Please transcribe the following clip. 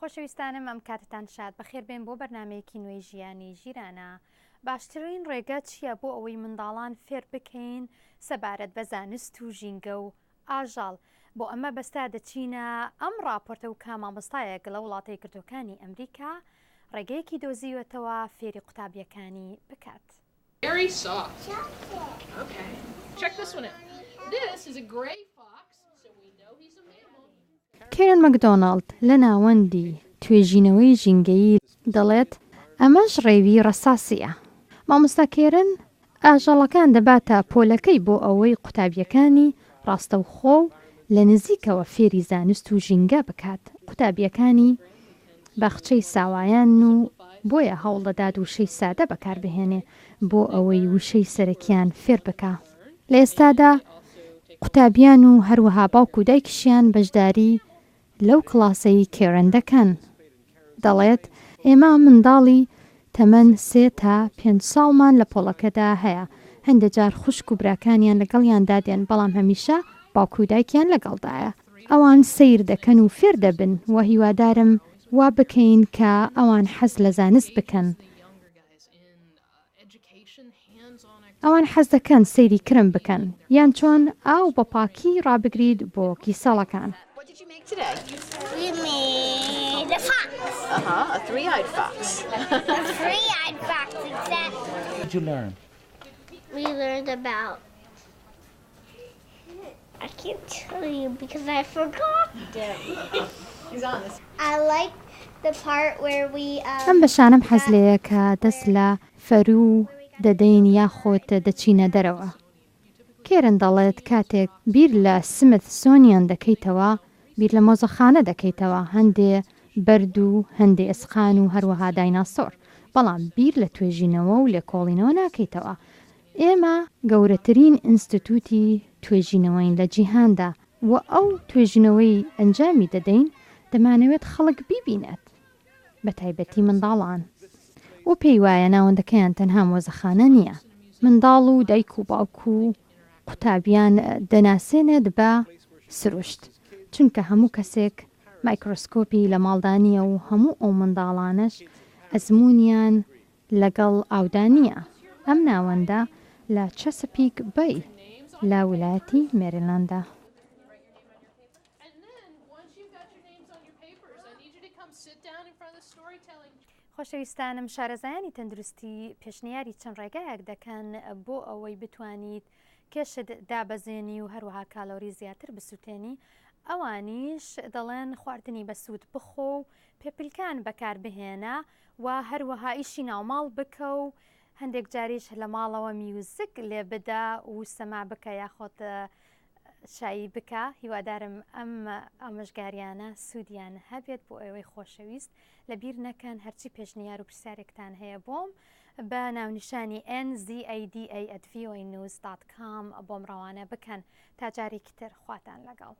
خۆشەویستانم ئەم کاتتان شاد بەخێر بێن بۆ بەرنامەیەکی نوێی ژیانی ژیرانە. باشترین ڕێگە چییە بۆ ئەوەی منداڵان فێر بکەین سەبارەت بە زانست و ژینگە و ئاژاڵ؟ بۆ ئەمە بەستا دەچینە ئەم راپۆرتە و کامامۆستایەک لە وڵاتە یەکگرتووەکانی ئەمریکا ڕێگەیەکی دۆزیوەتەوە فێری قوتابیەکانی بکات. Very soft. Okay. Check this one out. This is a gray fox, so we know he's a mammal. کێرن مەکدۆناڵد لە ناوەندی توێژینەوەی ژینگەیی دەڵێت ئەمەش ڕێوی ڕەساسیە. مامۆستا کێرن ئاژەڵەکان دەباتە پۆلەکەی بۆ ئەوەی قوتابیەکانی ڕاستەوخۆ و لە نزیکەوە فێری زانست و ژینگە بکات. قوتابیەکانی باخچەی ساوایان و بۆیە هەوڵ دەدات وشەی سادە بەکاربهێنێ بۆ ئەوەی وشەی سەرەکیان فێر بکە. لە ئێستادا قوتابیان و هەروەها باوکو دایکیشیان بەشداری لەو کڵاسەی کێرن دەکەن. دەڵێت ئێمە منداڵی تەمەن 3 تا 5 ساڵمان لە پۆڵەکەدا هەیە. هەندێک جار خوشک و براکانیان لەگەڵیان دادێن، بەڵام هەمیشە باوکو دایکیان لەگەڵدایە. ئەوان سەیر دەکەن و فێر دەبن و هیوادارم وا بکەین کە ئەوان حەز لە زانست بکەن. ئەوان حەز دەکەن سەیری کرم بکەن یان چۆن ئاو بە پاکی ڕابگریت بۆ کیسەڵەکان. We made a fox. A three-eyed fox. A three-eyed fox, exactly. What did you learn? We learned about... I can't tell you because I forgot. He's on this. I like the part where we... ئەم بەشانم حەز لێیە کە دەست لە فەرو دەدەین یاخۆت دەچینە دەرەوە. کێرن دەڵێت کاتێک بیر لە سمثسۆنیان دەکەیتەوە، بیر لە مۆزەخانە دەکەیتەوە، هەندێ بەرد و هەندێ ئەسقان و هەروەها دایناسۆر، بەڵام بیر لە توێژینەوە و لێکۆڵینەوە ناکەیتەوە. ئێمە گەورەترین ئینستیتوتی توێژینەوەین لە جیهاندا و ئەو توێژینەوەی ئەنجامی دەدەین دەمانەوێت خەڵک بیبینێت، بە تایبەتی منداڵان. و پێی وایە ناوەندەکەیان تەنها مۆزەخانە نییە. منداڵ و دایک و باوک و قوتابیان دەناسێنێت بە سروشت، چونکە هەموو کەسێک مایکرۆسکۆپی لە ماڵدانیە و هەموو ئەو منداڵانش ئەزمونیان لەگەڵ ئاودانیە. ئەم ناوەندە لە چەسەپیک بەی لە ویلایەتی مێریلاندا. خۆشەویستانم، شارەزایانی تەندروستی پێشنیاری چەند ڕێگایەک دەکەن بۆ ئەوەی بتوانیت کێشت دابەزێنی و هەروەها کالۆری زیاتر بسووتێنی. ئەوانیش دەڵێن خواردنی بەسوود بخۆ و پێپلکان بەکاربهێنە و هەروەها ئیشی ناوماڵ بکە و هەندێک جاریش لە ماڵەوە میوزیک لێ بدە و سەما بکە یاخۆت شایی بکە. هیوادارم ئەم ئامۆژگاریانە سوودیان هەبێت بۆ ئەوەی خۆشەویست. لەبیر نەکەن هەرچی پێشنیار و پرسیارێکتان هەیە بۆم بە ناونیشانی nzada@voanews.com بۆم ڕەوانە بکەن. تا جارێکی تر خواتان لەگەڵ.